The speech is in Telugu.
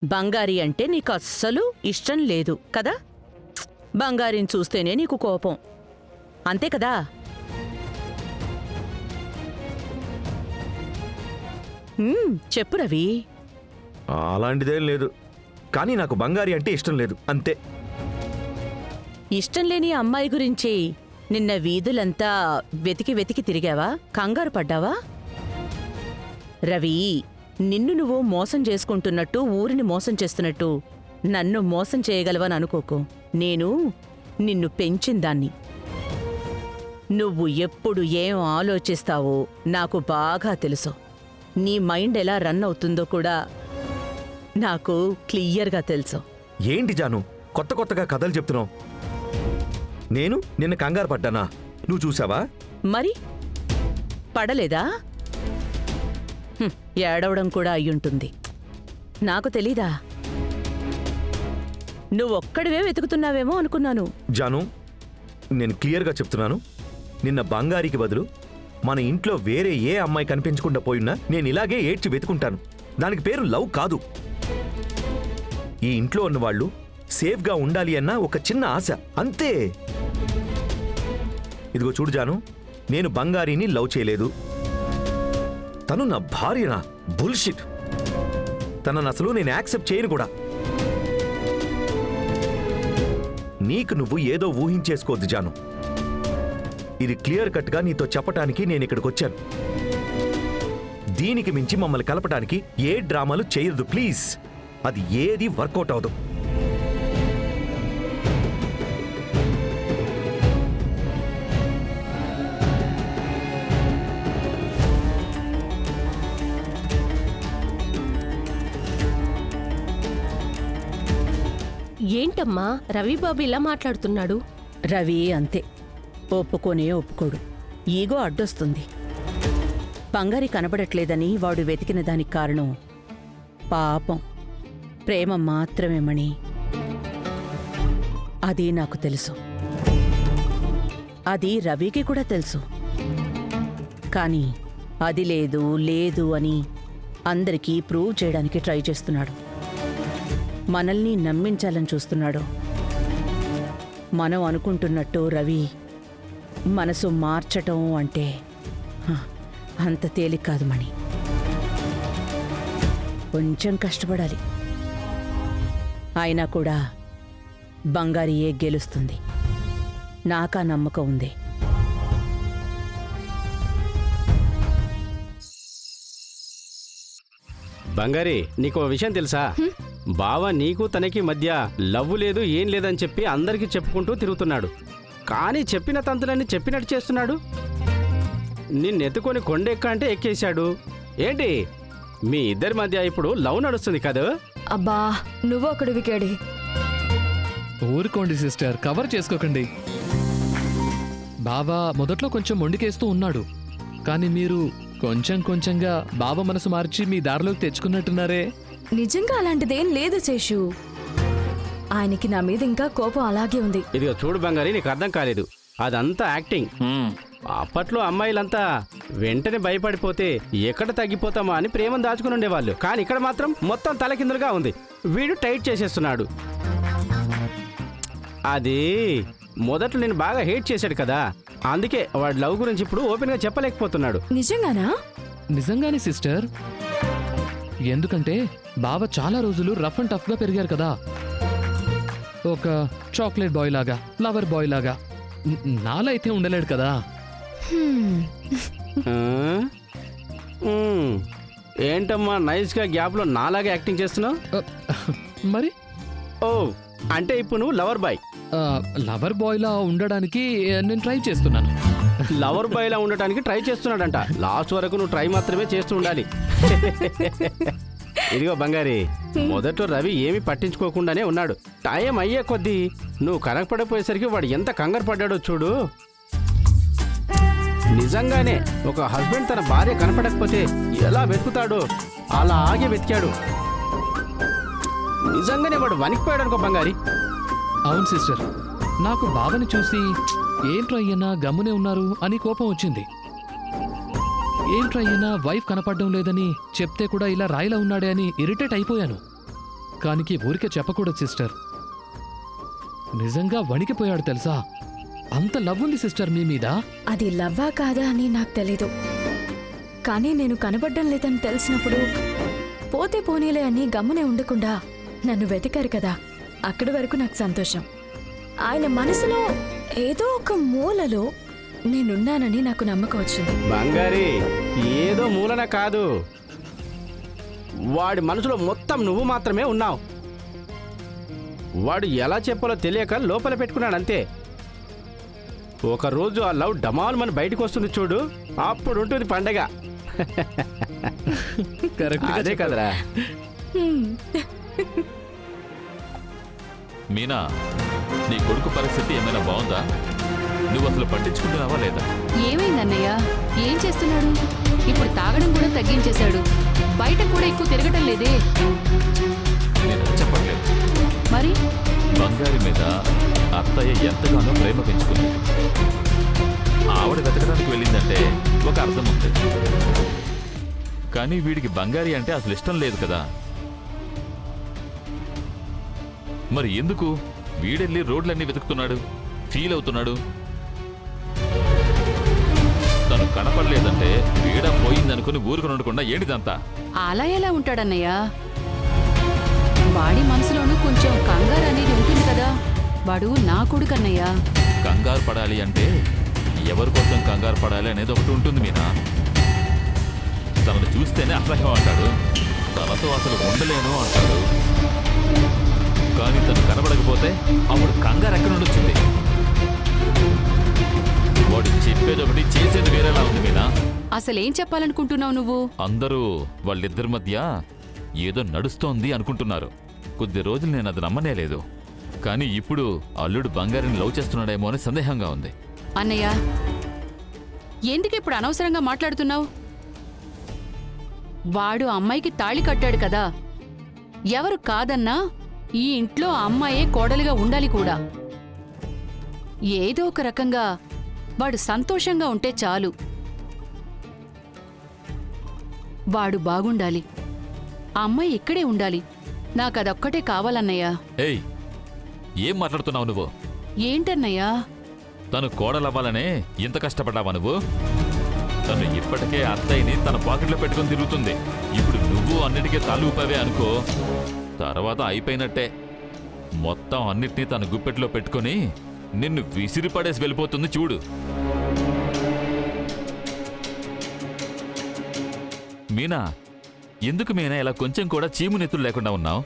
బంగారి అంటే నీకు అస్సలు ఇష్టం లేదు కదా? బంగారిని చూస్తేనే నీకు కోపం, అంతే కదా? చెప్పు రవి. అలాంటిదేం లేదు, కానీ నాకు బంగారి అంటే ఇష్టం లేదు, అంతే. ఇష్టం లేని అమ్మాయి గురించి నిన్న వీధులంతా వెతికి వెతికి తిరిగావా? కంగారు పడ్డావా? రవి, నిన్ను నువ్వు మోసం చేసుకుంటున్నట్టు, ఊరిని మోసం చేస్తున్నట్టు నన్ను మోసం చేయగలవని అనుకోకు. నేను నిన్ను పెంచిందాన్ని. నువ్వు ఎప్పుడు ఏం ఆలోచిస్తావో నాకు బాగా తెలుసు. నీ మైండ్ ఎలా రన్ అవుతుందో కూడా నాకు క్లియర్గా తెలుసు. ఏంటి జాను కొత్త కొత్తగా కథలు చెప్తున్నావు? నేను నిన్న కంగారు పడ్డానా? నువ్వు చూసావా? మరి పడలేదా? ఏడవడం కూడా అయ్యుంటుంది. నాకు తెలీదా? నువ్వొక్కడివే వెతుకుతున్నావేమో అనుకున్నాను. జాను, నేను క్లియర్గా చెప్తున్నాను, నిన్న బంగారికి బదులు మన ఇంట్లో వేరే ఏ అమ్మాయి కనిపించకుండా పోయినా నేను ఇలాగే ఏడ్చి వెతుకుంటాను. దానికి పేరు లవ్ కాదు. ఈ ఇంట్లో ఉన్నవాళ్ళు సేఫ్గా ఉండాలి అన్న ఒక చిన్న ఆశ, అంతే. ఇదిగో చూడు జాను, నేను బంగారిని లవ్ చేయలేదు. తను నా భార్యనా? బుల్షిట్. తనను అసలు నేను యాక్సెప్ట్ చేయను కూడా. నీకు నువ్వు ఏదో ఊహించేసుకోవద్దు జాను. ఇది క్లియర్ కట్గా నీతో చెప్పటానికి నేను ఇక్కడికి వచ్చాను. దీనికి మించి మమ్మల్ని కలపడానికి ఏ డ్రామాలు చేయొద్దు ప్లీజ్. అది ఏది వర్కౌట్ అవదు. ఏంటమ్మా రవిబాబు ఇలా మాట్లాడుతున్నాడు? రవి అంతే, ఒప్పుకోనే ఒప్పుకోడు. ఈగో అడ్డొస్తుంది. బంగారి కనబడట్లేదని వాడు వెతికిన దానికి కారణం పాపం ప్రేమ మాత్రమేమని అది నాకు తెలుసు. అది రవికి కూడా తెలుసు. కానీ అది లేదు లేదు అని అందరికీ ప్రూవ్ చేయడానికి ట్రై చేస్తున్నాడు. మనల్ని నమ్మించాలని చూస్తున్నాడు. మనం అనుకుంటున్నట్టు రవి మనసు మార్చటం అంటే అంత తేలిక కాదు మణి. కొంచెం కష్టపడాలి. అయినా కూడా బంగారియే గెలుస్తుంది. నాకా నమ్మకం ఉంది. బంగారి, నీకు విషయం తెలుసా? బావ నీకు తనకి మధ్య లవ్వు లేదు ఏం లేదని చెప్పి అందరికీ చెప్పుకుంటూ తిరుగుతున్నాడు. కానీ చెప్పిన తంతులన్నీ చెప్పినట్టు చేస్తున్నాడు. నిన్నెత్తుకొని కొండెక్క అంటే ఎక్కేశాడు. ఏంటి మీ ఇద్దరి మధ్య ఇప్పుడు లవ్ నడుస్తుంది కదా? అబ్బా నువ్వు ఒకడు వికేడి. ఊరుకోండి సిస్టర్, కవర్ చేసుకోకండి. బాబా మొదట్లో కొంచెం మొండికేస్తూ ఉన్నాడు, కానీ మీరు కొంచెం కొంచెంగా బాబా మనసు మార్చి మీ దారిలోకి తెచ్చుకున్నట్టున్నారే. నిజంగా అలాంటిదేం లేదు శేషు. ఆయనకి నా మీద ఇంకా కోపం అలాగే ఉంది. ఇదిగో చూడు బంగారి, నీకు అర్థం కాలేదు. అదంతా యాక్టింగ్. అప్పట్లో అమ్మాయిలంతా వెంటనే భయపడిపోతే ఎక్కడ తగ్గిపోతామా అని ప్రేమను దాచుకుని ఉండేవాళ్ళు. కానీ ఇక్కడ మాత్రం మొత్తం తలకిందులుగా ఉంది. వీడు టైట్ చేసేస్తున్నాడు. అది మొదట్లో నేను బాగా హేట్ చేశాడు కదా, అందుకే వాడి లవ్ గురించి ఇప్పుడు ఓపెన్ గా చెప్పలేకపోతున్నాడు. నిజంగానా? నిజంగానే సిస్టర్. ఎందుకంటే బాబా చాలా రోజులు రఫ్ అండ్ టఫ్ గా పెరిగారు కదా. ఒక చాక్లెట్ బాయ్ లాగా, లవర్ బాయ్ లాగా. నాలా అయితే ఉండలేడు కదా. ఏంటమ్మా నైస్ గా గ్యాప్ లో నాలాగా యాక్టింగ్ చేస్తున్నావు? మరి ఓ, అంటే ఇప్పుడు నువ్వు లవర్ బాయ్. లవర్ బాయ్ లా ఉండడానికి నేను ట్రై చేస్తున్నాను. లవర్ బాయ్ లా ఉండటానికి ట్రై చేస్తున్నాడంట. లాస్ట్ వరకు నువ్వు ట్రై మాత్రమే చేస్తూ ఉండాలి. ఇదిగో బంగారి, మొదట్లో రవి ఏమీ పట్టించుకోకుండానే ఉన్నాడు. టైం అయ్యే కొద్దీ నువ్వు కనపడపోయేసరికి వాడు ఎంత కంగారు పడ్డాడో చూడు. నిజంగానే ఒక హస్బెండ్ తన భార్య కనపడకపోతే ఎలా వెతుకుతాడో అలా ఆగే వెతికాడు. నిజంగానే వాడు వణికిపోయాడు అనుకో బంగారి. అవును సిస్టర్, నాకు బావని చూసి ఏంట్రా అయ్యనా గమ్మునే ఉన్నారు అని కోపం వచ్చింది. ఏంట్రా అయ్యనా వైఫ్ కనపడడం లేదని చెప్తే కూడా ఇలా రాయిలా ఉన్నాడే అని ఇరిటేట్ అయిపోయాను. ఒక్కానికి ఊరికే చెప్పకూడదు సిస్టర్. నిజంగా వణికిపోయాడు తెలుసా? అంత లవ్ ఉంది సిస్టర్ మీ మీద. అది లవ్వా కాదా అని నాకు తెలీదు, కానీ నేను కనబడ్డం లేదని తెలిసినప్పుడు పోతే పోనీలే అని గమ్మునే ఉండకుండా నన్ను వెతికారు కదా, అక్కడి వరకు నాకు సంతోషం. ఆయన మనసులో ఏదో ఒక మూలలో నేనున్నానని నాకు నమ్మకం వచ్చింది. బంగారి, ఏదో మూలన కాదు, వాడి మనసులో మొత్తం నువ్వు మాత్రమే ఉన్నావు. వాడు ఎలా చెప్పాలో తెలియక లోపల పెట్టుకున్నాడు అంతే. ఒకరోజు ఆ లవ్ డమాల్ మన బయటకు వస్తుంది చూడు, అప్పుడు ఉంటుంది పండగ. అదే కదరా. మీనా, నీ కొడుకు పరిస్థితి ఏమైనా బాగుందా? నువ్వు అసలు పట్టించుకుంటున్నావా లేదా? ఏమైందన్నయ్య? ఏం చేస్తున్నాడు? ఇప్పుడు తాగడం కూడా తగ్గించేశాడు. బయట కూడా ఎక్కువ తిరగటం లేదే. నేను చెప్పట్లేదు. మరి బంగారి మీద అత్తయ్య ఎంతగానో ప్రేమ పెంచుకుంది. ఆవిడ వెతకడానికి వెళ్ళిందంటే ఒక అర్థం ఉంది. కానీ వీడికి బంగారి అంటే అసలు ఇష్టం లేదు కదా. మరి ఎందుకు వీడెళ్ళి రోడ్లన్నీ వెతుకుతున్నాడు, ఫీల్ అవుతున్నాడు? తను కనపడలేదంటే వీడ పోయిందనుకుని ఊరుకుని ఉండకుండా ఏంటిదంతా? అలా ఎలా ఉంటాడన్నయ్య? వాడి మనసులోనూ కొంచెం కంగారు అనేది ఉంటుంది కదా. వాడు నా కొడుకన్నయ్య. కంగారు పడాలి అంటే ఎవరి కోసం కంగారు పడాలి అనేది ఒకటి ఉంటుంది మీనా. తనను చూస్తేనే అసహ్యం అంటాడు, తనతో అసలు ఉండలేను అంటాడు. కానీ తను కనబడకపోతే అప్పుడు కంగారు ఎక్కడి నుండి వచ్చింది? వాడు చెప్పేది ఒకటి చేసేది వేరేలా ఉంది మీనా. అసలేం చెప్పాలనుకుంటున్నావు నువ్వు? అందరూ వాళ్ళిద్దరి మధ్య ఏదో నడుస్తోంది అనుకుంటున్నారు. కొద్ది రోజులు నేను అది నమ్మనేలేదు. కానీ ఇప్పుడు అల్లుడు బంగారిని లవ్ చేస్తున్నాడేమో అని సందేహంగా ఉంది. అన్నయ్య, ఎందుకు ఇప్పుడు అనవసరంగా మాట్లాడుతున్నావు? వాడు అమ్మాయికి తాళి కట్టాడు కదా. ఎవరు కాదన్నా ఈ ఇంట్లో అమ్మాయే కోడలిగా ఉండాలి కూడా. ఏదో ఒక రకంగా వాడు సంతోషంగా ఉంటే చాలు. వాడు బాగుండాలి, ఆ అమ్మాయి ఇక్కడే ఉండాలి. నాకదొక్కటే కావాలన్నయ్య. ఏయ్, ఏం మాట్లాడుతున్నావు నువ్వు? ఏంటన్నయ్యా? తను కోడలవ్వాలనే ఇంత కష్టపడ్డావా నువ్వు? తను ఇప్పటికే అత్తయ్యని తన పాకెట్లో పెట్టుకుని తిరుగుతుంది. ఇప్పుడు నువ్వు అన్నిటికీ తాలూపవే అనుకో, తర్వాత అయిపోయినట్టే. మొత్తం అన్నిటినీ తన గుప్పెట్లో పెట్టుకుని నిన్ను విసిరిపడేసి వెళ్ళిపోతుంది చూడు. మీనా, ఎందుకు మీనా ఇలా కొంచెం కూడా చీము నెత్తులు లేకుండా ఉన్నావు?